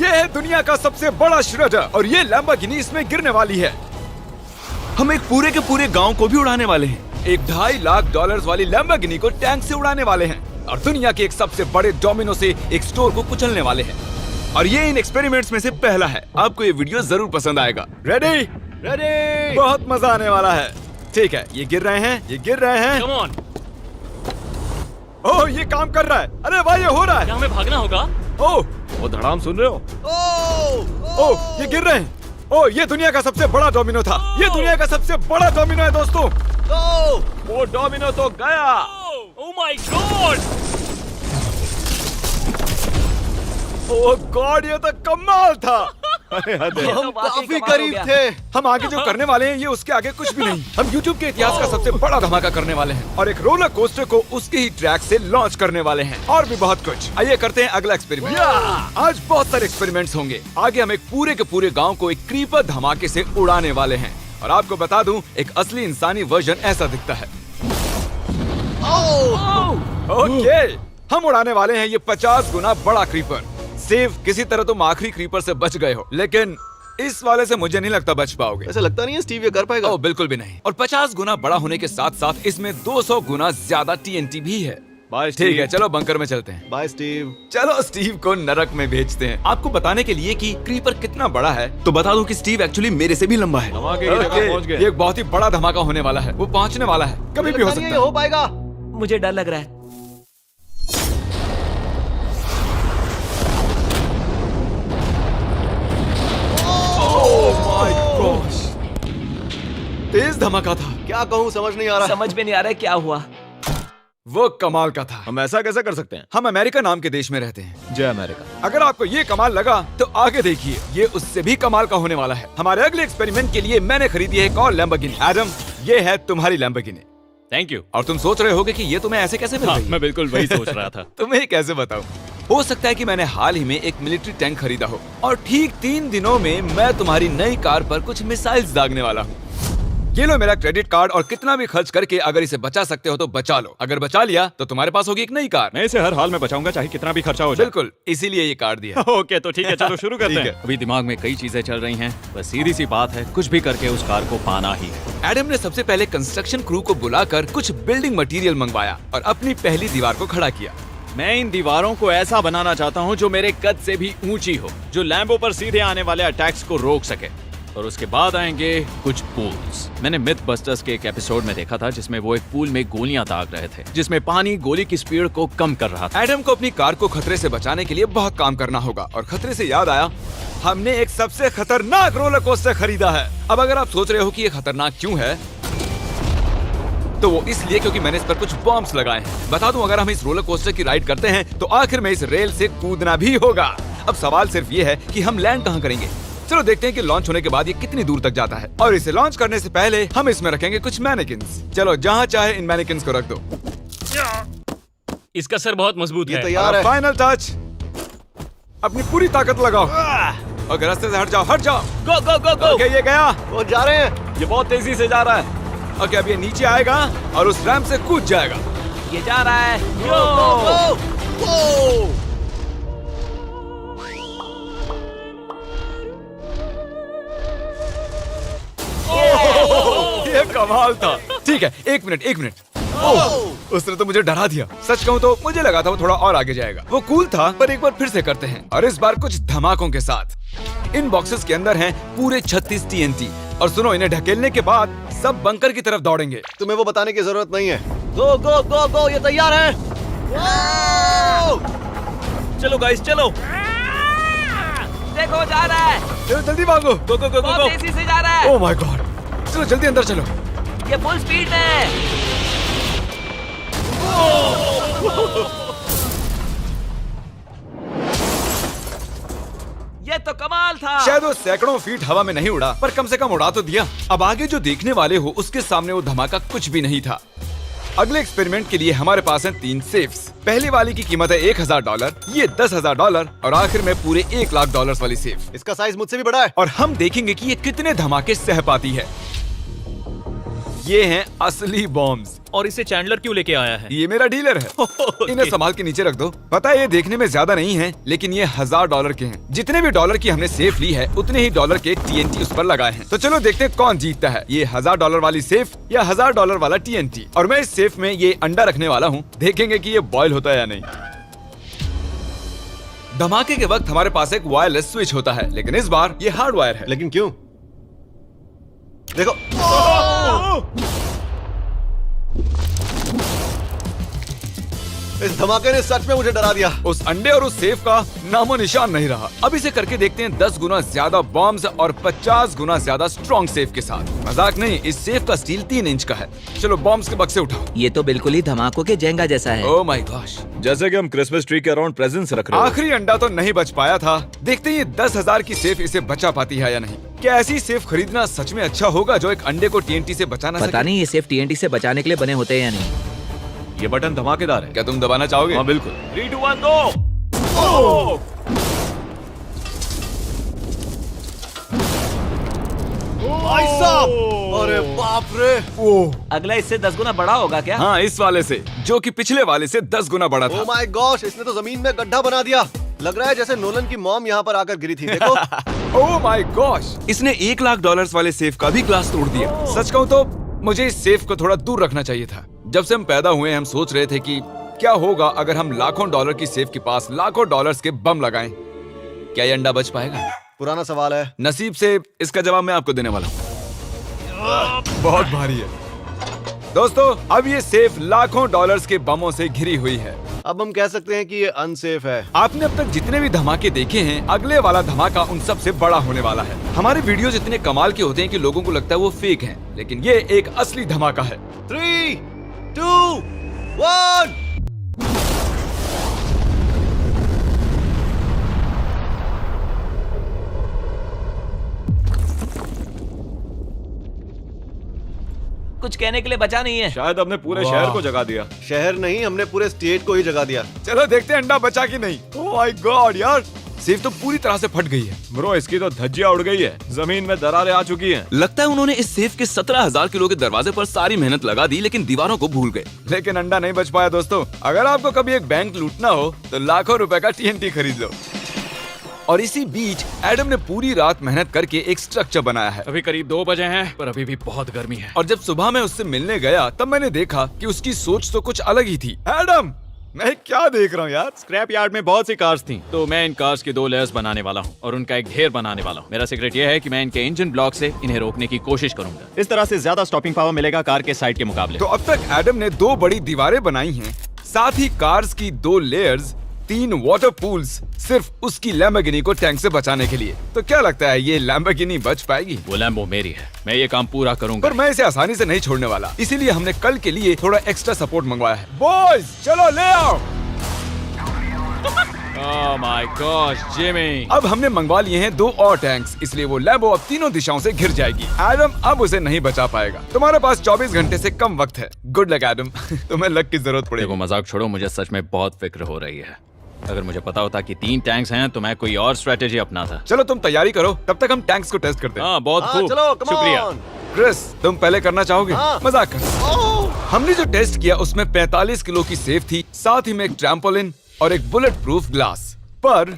ये है दुनिया का सबसे बड़ा श्रेडर और ये लैम्बोर्गिनी इसमें गिरने वाली है। हम एक पूरे के पूरे गांव को भी उड़ाने वाले हैं। एक $2.5 लाख वाली लैम्बोर्गिनी को टैंक से उड़ाने वाले हैं और दुनिया के एक सबसे बड़े डोमिनो से एक स्टोर को कुचलने वाले हैं। और ये इन एक्सपेरिमेंट्स में से पहला है। आपको ये वीडियो जरूर पसंद आएगा। रेडी? रेडी। बहुत मजा आने वाला है। ठीक है, ये गिर रहे हैं, ये गिर रहे हैं। Come on. ओह, ये काम कर रहा है। अरे वाह, ये हो रहा है। क्या हमें भागना होगा? ओह, वो धड़ाम सुन रहे हो? ओह, ये गिर रहे हैं। ओह, ये दुनिया का सबसे बड़ा डोमिनो था। ये दुनिया का सबसे बड़ा डोमिनो है दोस्तों। वो डोमिनो तो गया। Oh my God! Oh God, ये तो कमाल था। हम काफी करीब थे। हम आगे जो करने वाले हैं ये उसके आगे कुछ भी नहीं। हम YouTube के इतिहास का सबसे बड़ा धमाका करने वाले हैं और एक रोलर कोस्टर को उसके ही ट्रैक से लॉन्च करने वाले हैं और भी बहुत कुछ। आइए करते हैं अगला एक्सपेरिमेंट। आज बहुत सारे एक्सपेरिमेंट्स होंगे। आगे हम एक पूरे के पूरे गांव को एक क्रीपर धमाके से उड़ाने वाले हैं और आपको बता दूं, एक असली इंसानी वर्जन ऐसा दिखता है। ओके, हम उड़ाने वाले हैं ये 50 गुना बड़ा क्रीपर। सेफ, किसी तरह तुम आखिरी क्रीपर से बच गए हो, लेकिन इस वाले से मुझे नहीं लगता बच पाओगे। ऐसा लगता नहीं है स्टीव ये कर पाएगा। ओह बिल्कुल भी नहीं। और 50 गुना बड़ा होने के साथ साथ इसमें 200 गुना ज्यादा TNT भी है। बाय ठीक है, चलो बंकर में चलते हैं। Bye Steve. चलो स्टीव को नरक में भेजते हैं। आपको बताने के लिए कि क्रीपर कितना बड़ा है तो बता दूं कि स्टीव एक्चुअली मेरे से भी लंबा है। धमाके की जगह पहुंच गए। ये एक बहुत ही बड़ा धमाका होने वाला है। वो पहुंचने वाला है, कभी भी हो सकता है। हो पाएगा। मुझे डर लग रहा है। तेज धमाका था। क्या कहूँ समझ नहीं आ रहा। समझ में नहीं आ रहा है क्या हुआ। वो कमाल का था। हम ऐसा कैसे कर सकते हैं? हम अमेरिका नाम के देश में रहते हैं। जय अमेरिका। अगर आपको ये कमाल लगा तो आगे देखिए, ये उससे भी कमाल का होने वाला है। हमारे अगले एक्सपेरिमेंट के लिए मैंने खरीदी है एक और लैम्बोर्गिनी। एडम, ये है तुम्हारी लैम्बोर्गिनी। Thank you. और तुम सोच रहे होगे कि ये तुम्हें ऐसे कैसे मिल हाँ, गई? मैं बिल्कुल वही सोच रहा था। तुम्हें कैसे बताऊं? हो सकता है कि मैंने हाल ही में एक मिलिट्री टैंक खरीदा हो और ठीक 3 दिनों में मैं तुम्हारी नई कार पर कुछ मिसाइल्स दागने वाला हूँ। ये लो मेरा क्रेडिट कार्ड और कितना भी खर्च करके अगर इसे बचा सकते हो तो बचा लो। अगर बचा लिया तो तुम्हारे पास होगी एक नई कार। मैं इसे हर हाल में बचाऊंगा, चाहे कितना भी खर्चा हो जाए। बिल्कुल, इसीलिए ये कार्ड दिया। ओके, तो ठीक है, चलो शुरू करते ठीक हैं। अभी दिमाग में कई चीजें चल रही हैं, बस सीधी सी बात है, कुछ भी करके उस कार को पाना ही है। एडम ने सबसे पहले कंस्ट्रक्शन क्रू को बुलाकर कुछ बिल्डिंग मटेरियल मंगवाया और अपनी पहली दीवार को खड़ा किया। मैं इन दीवारों को ऐसा बनाना चाहता हूँ जो मेरे कद से भी ऊंची हो, जो लैम्बो पर सीधे आने वाले अटैक्स को रोक सके। और उसके बाद आएंगे कुछ पूल्स। मैंने मिथ बस्टर्स के एक एपिसोड में देखा था जिसमें वो एक पूल में गोलियां दाग रहे थे, जिसमें पानी गोली की स्पीड को कम कर रहा था। एडम को अपनी कार को खतरे से बचाने के लिए बहुत काम करना होगा और खतरे से याद आया, हमने एक सबसे खतरनाक रोलर कोस्टर खरीदा है। अब अगर आप सोच रहे हो कि ये खतरनाक क्यों है, तो वो इसलिए क्योंकि मैंने इस पर कुछ बॉम्ब्स लगाए हैं। बता दूं, अगर हम इस रोलर कोस्टर की राइड करते हैं तो आखिर में इस रेल से कूदना भी होगा। अब सवाल सिर्फ ये है कि हम लैंड कहाँ करेंगे। चलो देखते हैं कि लॉन्च होने के बाद ये कितनी दूर तक जाता है। और इसे लॉन्च करने से पहले हम इसमें रखेंगे कुछ मैनेकिन्स। चलो जहाँ चाहे इन मैनेकिन्स को रख दो। इसका सर बहुत मजबूत ये है। तैयार है। फाइनल टच, अपनी पूरी ताकत लगाओ और रास्ते से हट जाओ, हट जाओ। गो गो गो गो। ओके, ये गया। वो जा रहे हैं। ये बहुत तेजी से जा रहा है। ओके, अब ये नीचे आएगा और उस रैंप से कूद जाएगा। ये जा रहा है। ये कमाल था। ठीक है, एक मिनट। ओह, उसने तो मुझे डरा दिया। सच कहूँ तो मुझे लगा था वो थोड़ा और आगे जाएगा। वो कूल था, पर एक बार फिर से करते हैं और इस बार कुछ धमाकों के साथ। इन बॉक्सेस के अंदर हैं पूरे 36 TNT और सुनो, इन्हें ढकेलने के बाद सब बंकर की तरफ दौड़ेंगे। तुम्हें वो बताने की जरूरत नहीं है। गो गो गो गो, ये तैयार है। चलो गाइस, चलो। देखो जा रहा है। चलो जल्दी भागो। गो गो गो गो बहुत गो। तेजी से जा रहा है। ओह माय गॉड, चलो जल्दी अंदर चलो। ये फुल स्पीड में है। ये तो कमाल था। शायद वो सैकड़ों फीट हवा में नहीं उड़ा, पर कम से कम उड़ा तो दिया। अब आगे जो देखने वाले हो उसके सामने वो धमाका कुछ भी नहीं था। अगले एक्सपेरिमेंट के लिए हमारे पास हैं 3 सेफ्स। पहली वाली की कीमत है $1000, ये $10,000 और आखिर में पूरे $1 लाख वाली सेफ। इसका साइज मुझसे भी बड़ा है। और हम देखेंगे कि ये कितने धमाके सह पाती है। ये हैं असली बॉम्ब्स। और इसे चैंडलर क्यों लेके आया है? ये मेरा डीलर है। इन्हें संभाल के नीचे रख दो। पता है ये देखने में ज्यादा नहीं है, लेकिन ये $1000 के हैं। जितने भी डॉलर की हमने सेफ ली है, उतने ही डॉलर के TNT उस पर लगाए हैं। तो चलो देखते हैं कौन जीतता है, ये $1000 वाली सेफ या $1000 वाला TNT। और मैं इस सेफ में ये अंडा रखने वाला हूँ, देखेंगे कि ये बॉयल होता है या नहीं। धमाके के वक्त हमारे पास एक वायरलेस स्विच होता है, लेकिन इस बार ये हार्ड वायर है। लेकिन क्यों? देखो, इस धमाके ने सच में मुझे डरा दिया। उस अंडे और उस सेफ का नामो निशान नहीं रहा। अब इसे करके देखते हैं 10 गुना ज्यादा बॉम्ब्स और 50 गुना ज्यादा स्ट्रॉन्ग सेफ के साथ। मजाक नहीं, इस सेफ का स्टील 3 इंच का है। चलो बॉम्ब्स के बक्से उठाओ। ये तो बिल्कुल ही धमाकों के जेंगा जैसा है। ओह माय गॉश, जैसे कि हम क्रिसमस ट्री के अराउंड प्रेजेंट्स रख रहे हैं। आखिरी अंडा तो नहीं बच पाया था। देखते हैं ये 10,000 की सेफ इसे बचा पाती है या नहीं। क्या ऐसी सेफ खरीदना सच में अच्छा होगा जो एक अंडे को TNT से बचा ना सके? पता नहीं ये सेफ TNT से बचाने के लिए बने होते हैं या नहीं। ये बटन धमाकेदार है। क्या तुम दबाना चाहोगे? हाँ बिल्कुल। 3, 2, 1 गो। भाई साहब, अरे बाप रे। ओह अगला इससे 10 गुना बड़ा होगा क्या? हाँ, इस वाले से, जो कि पिछले वाले से 10 गुना बड़ा था। ओह माय गॉश, इसने तो जमीन में गड्ढा बना दिया। लग रहा है जैसे नोलन की मॉम यहाँ पर आकर गिरी थी। देखो। ओह माय गॉश, इसने $1,00,000 वाले सेफ का भी ग्लास तोड़ दिया। सच कहूँ तो मुझे इस सेफ को थोड़ा दूर रखना चाहिए था। जब से हम पैदा हुए हम सोच रहे थे कि क्या होगा अगर हम लाखों डॉलर की सेफ के पास लाखों डॉलर्स के बम लगाएं। क्या ये अंडा बच पाएगा? पुराना सवाल है। नसीब से इसका जवाब मैं आपको देने वाला हूँ। बहुत भारी है दोस्तों। अब ये सेफ लाखों डॉलर्स के बमों से घिरी हुई है। अब हम कह सकते हैं कि ये अनसेफ है। आपने अब तक जितने भी धमाके देखे हैं, अगले वाला धमाका उन सब से बड़ा होने वाला है। हमारे वीडियोस इतने कमाल के होते हैं कि लोगों को लगता है वो फेक हैं, लेकिन ये एक असली धमाका है। 3, 2, 1। कुछ कहने के लिए बचा नहीं है। शायद हमने पूरे वाह। शहर को जगा दिया। शहर नहीं, हमने पूरे स्टेट को ही जगा दिया। चलो देखते हैं अंडा बचा कि नहीं। ओह माय गॉड यार, सेफ तो पूरी तरह से फट गई है। ब्रो, इसकी तो धज्जियां उड़ गई है। जमीन में दरारें आ चुकी हैं। लगता है उन्होंने इस सेफ के 17,000 किलो के दरवाजे पर सारी मेहनत लगा दी, लेकिन दीवारों को भूल गए। लेकिन अंडा नहीं बच पाया दोस्तों। अगर आपको कभी एक बैंक लूटना हो तो लाखों रुपए का TNT खरीद लो। और इसी बीच एडम ने पूरी रात मेहनत करके एक स्ट्रक्चर बनाया है। अभी करीब 2 बजे हैं, पर अभी भी बहुत गर्मी है। और जब सुबह मैं उससे मिलने गया तब मैंने देखा कि उसकी सोच तो कुछ अलग ही थी। एडम, मैं क्या देख रहा हूँ यार? स्क्रैप यार्ड में बहुत सी कार्स थी, तो मैं इन कार्स की 2 लेयर्स बनाने वाला हूँ और उनका एक ढेर बनाने वाला हूँ। मेरा सीक्रेट ये है कि मैं इनके इंजन ब्लॉक से इन्हें रोकने की कोशिश करूंगा। इस तरह से ज्यादा स्टॉपिंग पावर मिलेगा कार के साइड के मुकाबले। तो अब तक एडम ने 2 बड़ी दीवारें बनाई हैं, साथ ही कार्स की 2 लेयर्स, 3 वाटर पूल्स, सिर्फ उसकी लैम्बोर्गिनी को टैंक से बचाने के लिए। तो क्या लगता है ये लैम्बोर्गिनी बच पाएगी? वो लैम्बो मेरी है, मैं ये काम पूरा करूंगा। पर मैं इसे आसानी से नहीं छोड़ने वाला, इसीलिए हमने कल के लिए थोड़ा एक्स्ट्रा सपोर्ट मंगवाया है। बॉयज चलो ले आओ। Oh my gosh Jimmy. अब हमने मंगवा लिए हैं 2 और टैंक्स, इसलिए वो लैम्बो अब तीनों दिशाओं से घिर जाएगी। एडम अब उसे नहीं बचा पाएगा। तुम्हारे पास 24 घंटे से कम वक्त है। Good luck Adam. तुम्हें लक की जरूरत देखो पड़ेगी। मजाक छोड़ो, मुझे सच में बहुत फिक्र हो रही है। अगर मुझे पता होता कि 3 टैंक्स हैं तो मैं कोई और स्ट्रेटेजी अपनाता। चलो तुम तैयारी करो, तब तक हम टैंक्स को टेस्ट करते हैं। हाँ बहुत हाँ, खूब, चलो कम शुक्रिया। ऑन। क्रिस, तुम पहले करना चाहोगे? हाँ। मजाक कर। हमने जो टेस्ट किया उसमें 45 किलो की सेफ थी, साथ ही में एक ट्रैम्पोलिन और एक बुलेट प्रूफ ग्लास। पर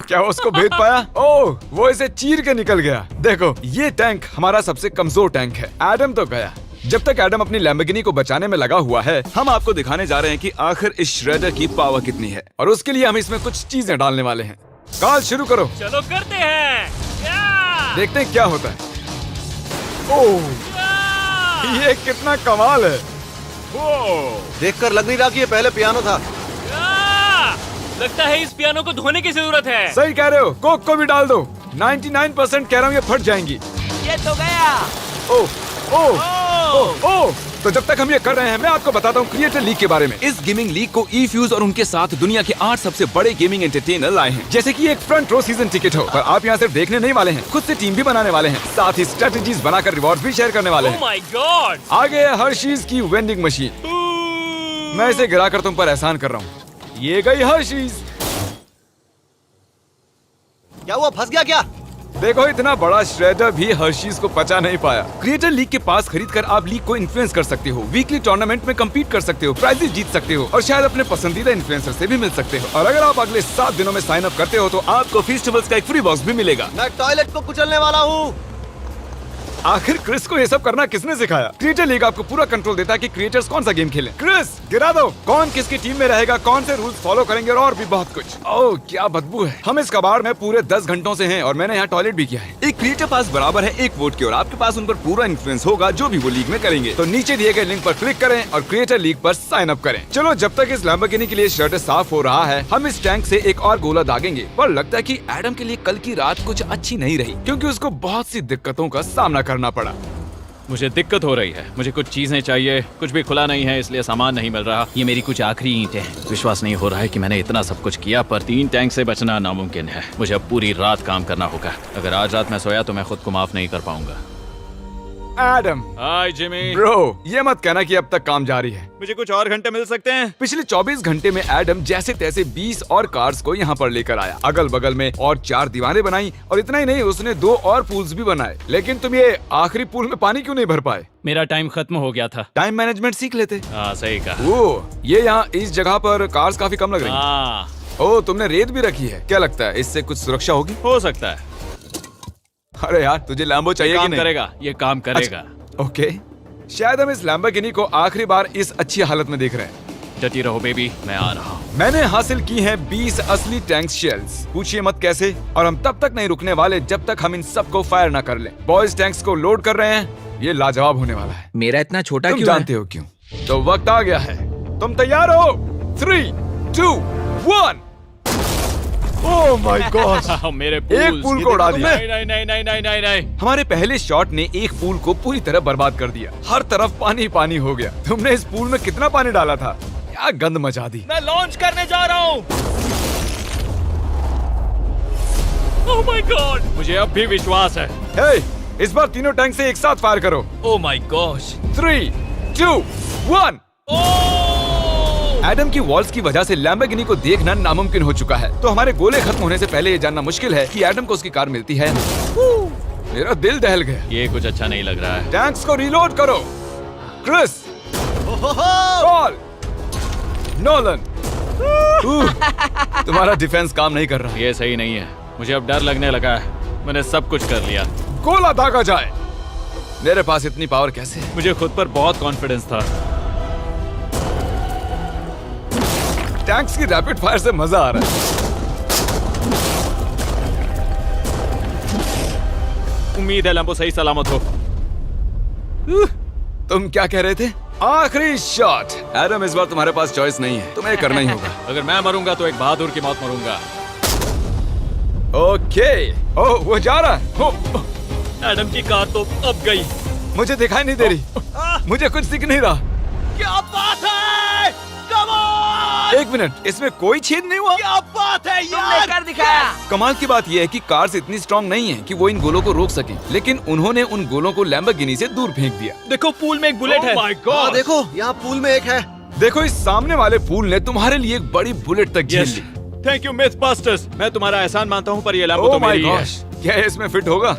क्या वो उसको भेद पाया? ओह, वो इसे चीर के निकल गया। देखो, ये टैंक हमारा सबसे कमजोर टैंक है। एडम तो गया। जब तक एडम अपनी लैम्बोर्गिनी को बचाने में लगा हुआ है, हम आपको दिखाने जा रहे हैं कि आखिर इस श्रेडर की पावर कितनी है, और उसके लिए हम इसमें कुछ चीजें डालने वाले हैं। कार्ल शुरू करो। चलो करते हैं। देखते हैं क्या होता है। ओह, ये कितना कमाल है। देखकर लग नहीं रहा कि ये पहले पियानो था। लगता है इस पियानो को धोने की जरूरत है। सही कह रहे हो, कोक को भी डाल दो। 99% कह रहा हूँ ये फट जाएंगी। ये तो गया। ओह ओह ओह ओह। तो जब तक हम ये कर रहे हैं, मैं आपको बताता हूँ क्रिएटर लीग के बारे में। इस गेमिंग लीग को ई-फ्यूज और उनके साथ दुनिया के 8 सबसे बड़े गेमिंग एंटरटेनर लाए हैं। जैसे कि एक फ्रंट रो सीजन टिकट हो, पर आप यहाँ सिर्फ देखने नहीं वाले हैं, खुद से टीम भी बनाने वाले हैं, साथ ही स्ट्रेटेजीज बनाकर रिवॉर्ड भी शेयर करने वाले ओह हैं। My God. आगे है हर्शीज की वेंडिंग मशीन। मैं इसे गिराकर तुम पर एहसान कर रहा हूँ। ये गई हर्शीज। क्या हुआ, फंस गया क्या? देखो इतना बड़ा श्रेडर भी हर्शीज को पचा नहीं पाया। क्रिएटर लीग के पास खरीद कर आप लीग को इन्फ्लुएंस कर सकते हो, वीकली टूर्नामेंट में कम्पीट कर सकते हो, प्राइजेस जीत सकते हो और शायद अपने पसंदीदा इन्फ्लुएंसर से भी मिल सकते हो। और अगर आप अगले 7 दिनों में साइन अप करते हो तो आपको फेस्टिवल्स का एक फ्री बॉक्स भी मिलेगा। मैं टॉयलेट को कुचलने वाला हूँ। आखिर क्रिस को ये सब करना किसने सिखाया? क्रिएटर लीग आपको पूरा कंट्रोल देता है कि क्रिएटर्स कौन सा गेम खेलें। क्रिस गिरा दो, कौन किसकी टीम में रहेगा, कौन से रूल्स फॉलो करेंगे और भी बहुत कुछ। ओह क्या बदबू है। हम इस कबाड़ में पूरे 10 घंटों से हैं और मैंने यहाँ टॉयलेट भी किया है। एक क्रिएटर पास बराबर है एक वोट के और आपके पास उन पर पूरा इन्फ्लुएंस होगा जो भी वो लीग में करेंगे। तो नीचे दिए गए लिंक पर क्लिक करें और क्रिएटर लीग पर साइन अप करें। चलो जब तक इस लैम्बोर्गिनी के लिए शटर साफ हो रहा है, हम इस टैंक से एक और गोला दागेंगे। पर लगता है कि एडम के लिए कल की रात कुछ अच्छी नहीं रही क्योंकि उसको बहुत सी दिक्कतों का सामना करना पड़ा। मुझे दिक्कत हो रही है, मुझे कुछ चीजें चाहिए, कुछ भी खुला नहीं है इसलिए सामान नहीं मिल रहा। ये मेरी कुछ आखिरी ईंटें हैं। विश्वास नहीं हो रहा है कि मैंने इतना सब कुछ किया पर 3 टैंक से बचना नामुमकिन है। मुझे अब पूरी रात काम करना होगा। अगर आज रात मैं सोया तो मैं खुद को माफ नहीं कर पाऊंगा। एडम हाय जिमी। ब्रो, ये मत कहना कि अब तक काम जारी है। मुझे कुछ और घंटे मिल सकते हैं? पिछले 24 घंटे में एडम जैसे तैसे 20 और कार्स को यहाँ पर लेकर आया, अगल बगल में और 4 दीवारें बनाई और इतना ही नहीं उसने 2 और पूल्स भी बनाए। लेकिन तुम ये आखिरी पूल में पानी क्यों नहीं भर पाए? मेरा टाइम खत्म हो गया था। टाइम मैनेजमेंट सीख लेते। हाँ सही कहा। ओ, ये यहाँ इस जगह पर कार्स काफी कम लग रही हैं। हाँ ओ, तुमने रेत भी रखी है। क्या लगता है इससे कुछ सुरक्षा होगी? हो सकता है। अरे यार तुझे लैम्बो चाहिए कि काम नहीं? करेगा, ये काम करेगा। ओके, शायद हम इस लैम्बोर्गिनी को आखिरी बार इस अच्छी हालत में देख रहे हैं। डटी रहो बेबी, मैं आ रहा हूँ। मैंने हासिल की हैं 20 असली टैंक शेल्स। पूछिए मत कैसे, और हम तब तक नहीं रुकने वाले जब तक हम इन सब को फायर ना कर लें। बॉयज टैंक्स को लोड कर रहे हैं, ये लाजवाब होने वाला है। मेरा इतना छोटा तुम क्यों जानते हो क्यों? तो वक्त आ गया है। तुम तैयार हो? 3, 2, 1। ओह माय गॉड, मेरे एक पूल को उड़ा दिया। नहीं नहीं नहीं नहीं नहीं नहीं। हमारे पहले शॉट ने एक पूल को पूरी तरह बर्बाद कर दिया। हर तरफ पानी पानी हो गया। तुमने इस पूल में कितना पानी डाला था? क्या गंद मचा दी। मैं लॉन्च करने जा रहा हूँ। ओह माय गॉड, मुझे अब भी विश्वास है। हे, इस बार तीनों टैंक से एक साथ फायर करो। Oh my gosh. 3, 2, 1। एडम की वॉल्स की वजह से लैम्बोर्गिनी को देखना नामुमकिन हो चुका है। तो हमारे गोले खत्म होने से पहले ये जानना मुश्किल है कि एडम को उसकी कार मिलती है। मेरा दिल दहल गया। ये कुछ अच्छा नहीं लग रहा है। टैंक्स को रीलोड करो। Chris, call, Nolan. तुम्हारा डिफेंस काम नहीं कर रहा। ये सही नहीं है, मुझे अब डर लगने लगा है। मैंने सब कुछ कर लिया। गोला दागा जाए। मेरे पास इतनी पावर कैसे है? मुझे खुद पर बहुत कॉन्फिडेंस था। टैंक्स की रैपिड फायर से मजा आ रहा है। उम्मीद है लैम्बो सही सलामत हो। तुम क्या कह रहे थे? आखिरी शॉट। एडम, इस बार तुम्हारे पास चॉइस नहीं है, तुम्हें करना ही होगा। अगर मैं मरूंगा तो एक बहादुर की मौत मरूंगा। ओके। ओह, वो जा रहा है। एडम की कार तो अब गई। मुझे दिखाई नहीं दे रही। मुझे कुछ दिख नहीं रहा। क्या बात है? Come on! एक मिनट, इसमें कोई छेद नहीं हुआ? क्या बात है तुमने कर दिखाया। कमाल की बात यह है कि कार्स इतनी स्ट्रांग नहीं है कि वो इन गोलों को रोक सके, लेकिन उन्होंने उन गोलों को लैम्बोर्गिनी से दूर फेंक दिया। देखो पूल में एक बुलेट है। माय हाँ देखो, यहाँ पूल में एक है। देखो, इस सामने वाले पूल ने तुम्हारे लिए एक बड़ी बुलेट तक झेल ली। Thank you MythBusters. मैं तुम्हारा एहसान मानता हूँ पर ये लैम्बो ओह तो माय मेरी है। गॉश, क्या इसमें फिट होगा?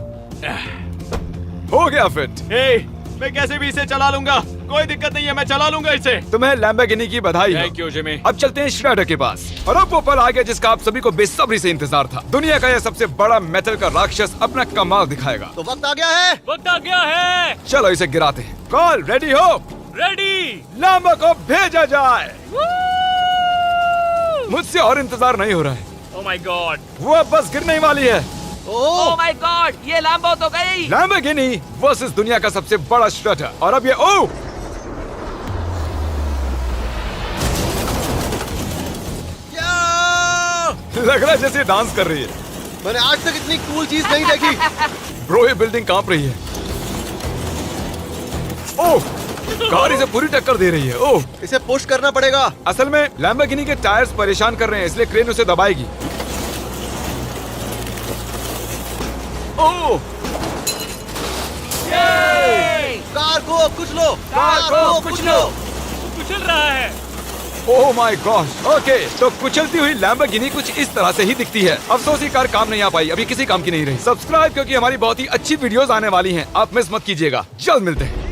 हो गया फिट। हे, मैं कैसे भी इसे चला लूंगा, कोई दिक्कत नहीं है, मैं चला लूंगा इसे। तुम्हें लैम्बोर्गिनी की बधाई हो। Thank you Jimmy. अब चलते हैं श्रेडर के पास। और अब वो पल आ गया जिसका आप सभी को बेसब्री से इंतजार था। दुनिया का यह सबसे बड़ा मेटल का राक्षस अपना कमाल दिखाएगा। तो वक्त आ गया है। वक्त आ गया है। चलो इसे गिराते हैं। कॉल रेडी हो? रेडी। लैम्बो को भेजा जाए। मुझसे और इंतजार नहीं हो रहा है। Oh my God. वो अब बस गिरने ही वाली है। ओह माय गॉड, ये लैम्बो तो गई। लैम्बोर्गिनी वर्सेस दुनिया का सबसे बड़ा श्रेडर। और अब ये ओह, लग रहा है जैसे डांस कर रही है। मैंने आज तक इतनी कूल चीज नहीं देखी। ब्रो, ये बिल्डिंग कांप रही है। ओह, कार इसे पूरी टक्कर दे रही है। ओह, इसे पुश करना पड़ेगा। असल में लैम्बोर्गिनी के टायर्स परेशान कर रहे हैं, इसलिए क्रेन उसे दबाएगी। ओह, कार को कुचलो। कार को कुचलो। कुचल रहा है। Oh my God. ओके, तो कुचलती हुई लैम्बोर्गिनी कुछ इस तरह से ही दिखती है। अफसोस ये कार काम नहीं आ पाई, अभी किसी काम की नहीं रही। सब्सक्राइब क्योंकि हमारी बहुत ही अच्छी वीडियोस आने वाली हैं, आप मिस मत कीजिएगा। जल्द मिलते हैं।